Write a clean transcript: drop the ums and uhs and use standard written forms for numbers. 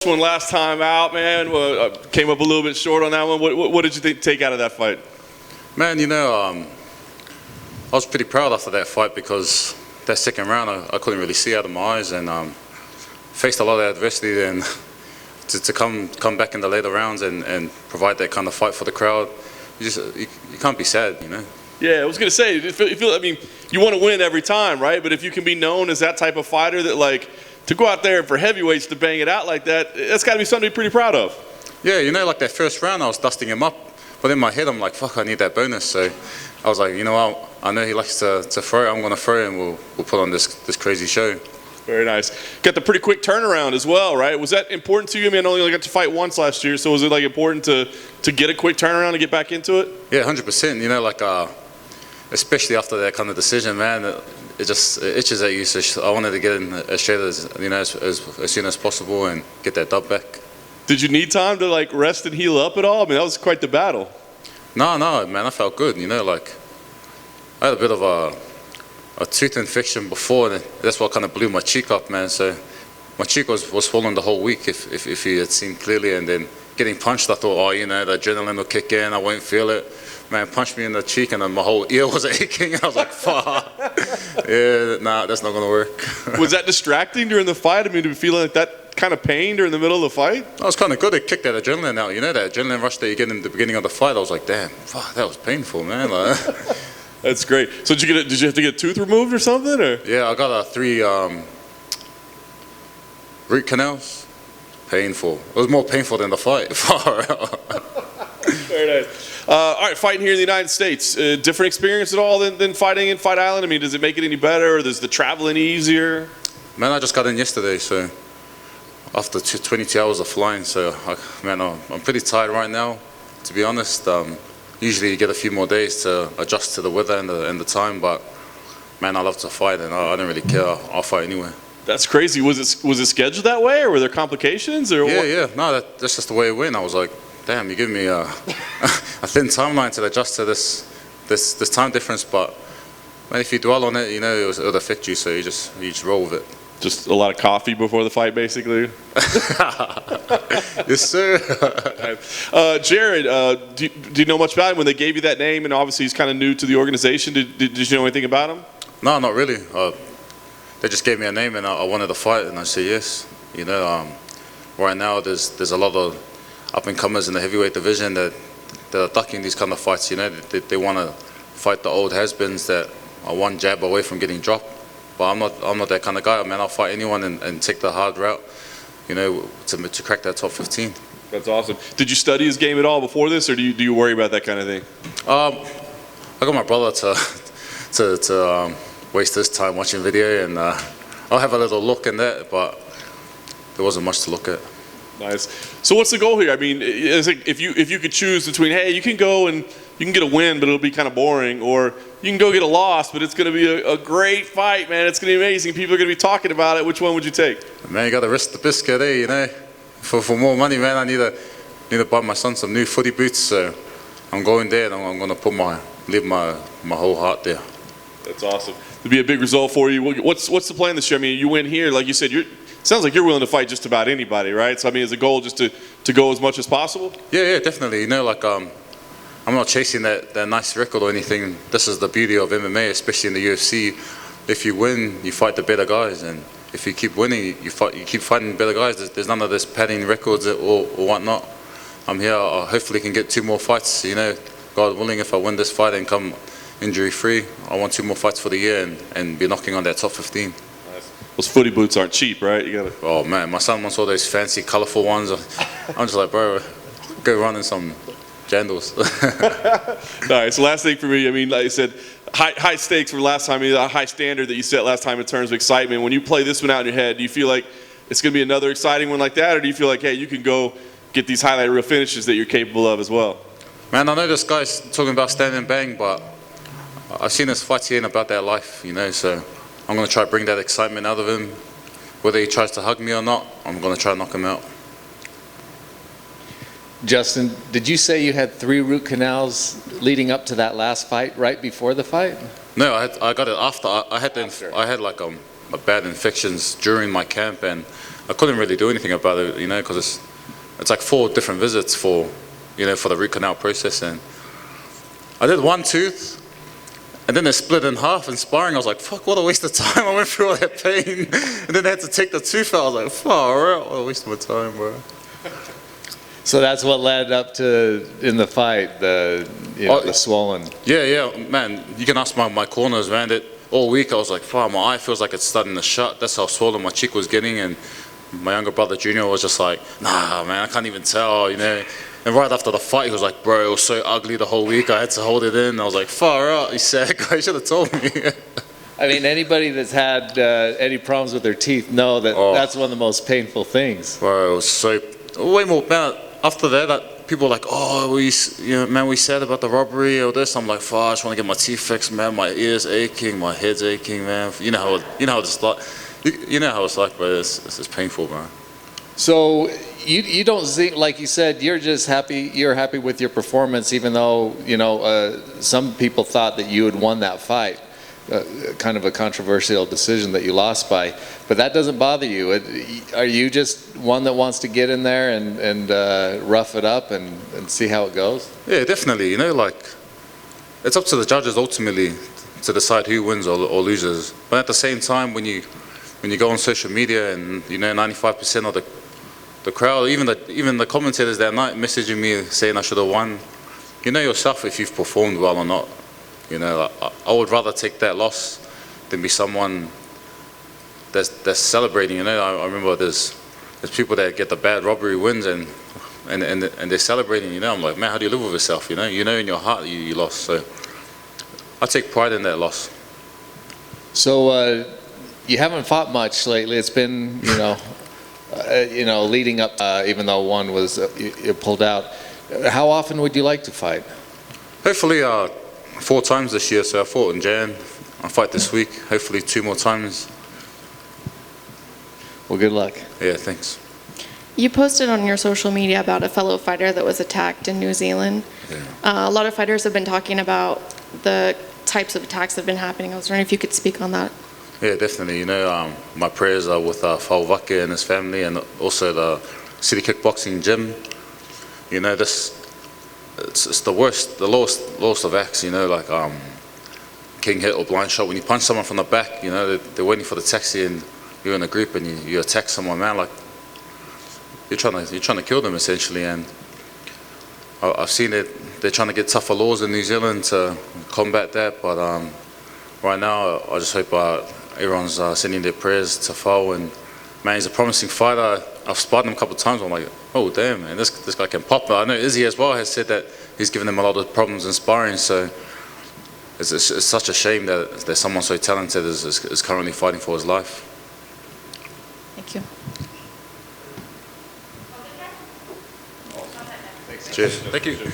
One last time out, man. Came up a little bit short on that one. What did you take out of that fight? Man, I was pretty proud after that fight because that second round I couldn't really see out of my eyes and faced a lot of adversity. Then to come back in the later rounds and provide that kind of fight for the crowd, you can't be sad, Yeah, I was gonna say, I mean, you want to win every time, right? But if you can be known as that type of fighter that to go out there for heavyweights to bang it out like that, that's got to be something to be pretty proud of. Yeah, like that first round I was dusting him up, but in my head I'm like, fuck, I need that bonus. So I was like, I know he likes to throw, I'm going to throw and we'll put on this crazy show. Very nice. Got the pretty quick turnaround as well, right? Was that important to you? I mean, I only got to fight once last year, so was it important to get a quick turnaround to get back into it? Yeah, 100%. Especially after that kind of decision, man, it itches at you. So I wanted to get in as straight as soon as possible and get that dub back. Did you need time to rest and heal up at all? I mean, that was quite the battle. No, man, I felt good. I had a bit of a tooth infection before, and that's what kind of blew my cheek up, man. So my cheek was swollen the whole week, if you had seen clearly. And then getting punched, I thought, the adrenaline will kick in, I won't feel it. Man, punched me in the cheek and then my whole ear was aching. I was like, fuck. Yeah, nah, that's not going to work. Was that distracting during the fight? I mean, to be feeling that kind of pain during the middle of the fight? That was kind of good. It kicked that adrenaline out. That adrenaline rush that you get in the beginning of the fight. I was like, damn, fuck, that was painful, man. That's great. So did you have to get a tooth removed or something? Or? Yeah, I got 3 root canals. Painful. It was more painful than the fight. Very nice. All right, fighting here in the United States, different experience at all than fighting in Fight Island? I mean, does it make it any better, or does the traveling easier? Man, I just got in yesterday, so after 22 hours of flying, so I'm pretty tired right now, to be honest. Usually you get a few more days to adjust to the weather and the time, but man, I love to fight, and I don't really care. I'll fight anywhere. That's crazy. Was it scheduled that way, or were there complications? Or yeah. No, that's just the way it went. I was like, damn, you give me a thin timeline to adjust to this time difference, but man, if you dwell on it, it'll affect you, so you just roll with it. Just a lot of coffee before the fight, basically? Yes, sir. Jared, do you know much about him? When they gave you that name, and obviously he's kind of new to the organization, did you know anything about him? No, not really. They just gave me a name and I wanted to fight, and I said yes. Right now there's a lot of up-and-comers in the heavyweight division that are ducking these kind of fights. They want to fight the old has-beens that are one jab away from getting dropped. But I'm not that kind of guy. Man, I'll fight anyone and take the hard route, to crack that top 15. That's awesome. Did you study his game at all before this, or do you worry about that kind of thing? I got my brother to waste his time watching video, and I'll have a little look in that, but there wasn't much to look at. Nice. So what's the goal here? I mean, if you could choose between, hey, you can go and you can get a win, but it'll be kind of boring, or you can go get a loss, but it's going to be a great fight, man. It's going to be amazing. People are going to be talking about it. Which one would you take? Man, you got to risk the biscuit, For more money, man, I need to buy my son some new footy boots. So I'm going there, and I'm going to leave my whole heart there. That's awesome. It'll be a big result for you. What's the plan this year? I mean, you win here, like you said. Sounds like you're willing to fight just about anybody, right? So I mean, is the goal just to go as much as possible? Yeah, definitely. I'm not chasing that nice record or anything. This is the beauty of MMA, especially in the UFC. If you win, you fight the better guys, and if you keep winning, you keep fighting better guys. There's none of this padding records or whatnot. I'm here. I hopefully can get 2 more fights. God willing, if I win this fight and come injury-free, I want 2 more fights for the year and be knocking on that top 15. Nice. Those footy boots aren't cheap, right? You gotta. Oh man, my son wants all those fancy, colorful ones. I'm just like, bro, go run in some jandals. All right. So last thing for me, I mean, like I said, high stakes for last time. A high standard that you set last time in terms of excitement. When you play this one out in your head, do you feel like it's going to be another exciting one like that, or do you feel like, hey, you can go get these highlight reel finishes that you're capable of as well? Man, I know this guy's talking about stand and bang, but I've seen his fights here in about that life, so I'm going to try to bring that excitement out of him. Whether he tries to hug me or not, I'm going to try to knock him out. Justin, did you say you had 3 root canals leading up to that last fight, right before the fight? No, I got it after. I had like a bad infections during my camp, and I couldn't really do anything about it, because it's like 4 different visits for the root canal process. And I did one tooth, and then they split in half in sparring. I was like, fuck, what a waste of time. I went through all that pain, and then they had to take the tooth out. I was like, far out, what a waste of my time, bro. So that's what led up to, in the fight, the swollen. Yeah, man, you can ask my corners, man, that all week I was like, fuck, my eye feels like it's starting to shut. That's how swollen my cheek was getting. And my younger brother, Junior, was just like, nah, man, I can't even tell, And right after the fight, he was like, bro, it was so ugly the whole week. I had to hold it in. I was like, far out. He said, you should have told me. I mean, anybody that's had any problems with their teeth know that that's one of the most painful things. Bro, it was so, way more, man, after that, people were like, oh, we said about the robbery or this. I'm like, fuck, I just want to get my teeth fixed, man. My ears aching, my head's aching, man. You know how it's like. You know how it's like, but it's painful, man. So you don't see, like you said, you're just happy. You're happy with your performance, even though some people thought that you had won that fight. Kind of a controversial decision that you lost by, but that doesn't bother you. Are you just one that wants to get in there and rough it up and see how it goes? Yeah, definitely. Like, it's up to the judges ultimately to decide who wins or loses. But at the same time, when you go on social media and 95% of the crowd, even the commentators that night messaging me saying I should have won, you know yourself if you've performed well or not. I would rather take that loss than be someone that's celebrating. I remember there's people that get the bad robbery wins and they're celebrating. I'm like, man, how do you live with yourself? You know in your heart you lost. So I take pride in that loss. So you haven't fought much lately. It's been leading up, even though one was you pulled out. How often would you like to fight? Hopefully 4 times this year. So I fought in Jan. I fight this week. Hopefully 2 more times. Well, good luck. Yeah, thanks. You posted on your social media about a fellow fighter that was attacked in New Zealand. Yeah. A lot of fighters have been talking about the types of attacks that have been happening. I was wondering if you could speak on that. Yeah, definitely. My prayers are with Fauwake and his family, and also the City Kickboxing Gym. It's the worst, the lowest of acts. Like king hit or blind shot. When you punch someone from the back, they're waiting for the taxi, and you're in a group and you attack someone, man. Like you're trying to kill them essentially. And I've seen it. They're trying to get tougher laws in New Zealand to combat that, but right now I just hope everyone's sending their prayers to Fau. And man, he's a promising fighter. I've sparred him a couple of times. I'm like, oh damn, man, this guy can pop. I know Izzy as well has said that he's given him a lot of problems in sparring. So it's such a shame that there's someone so talented is currently fighting for his life. Thank you. Cheers. Thank you.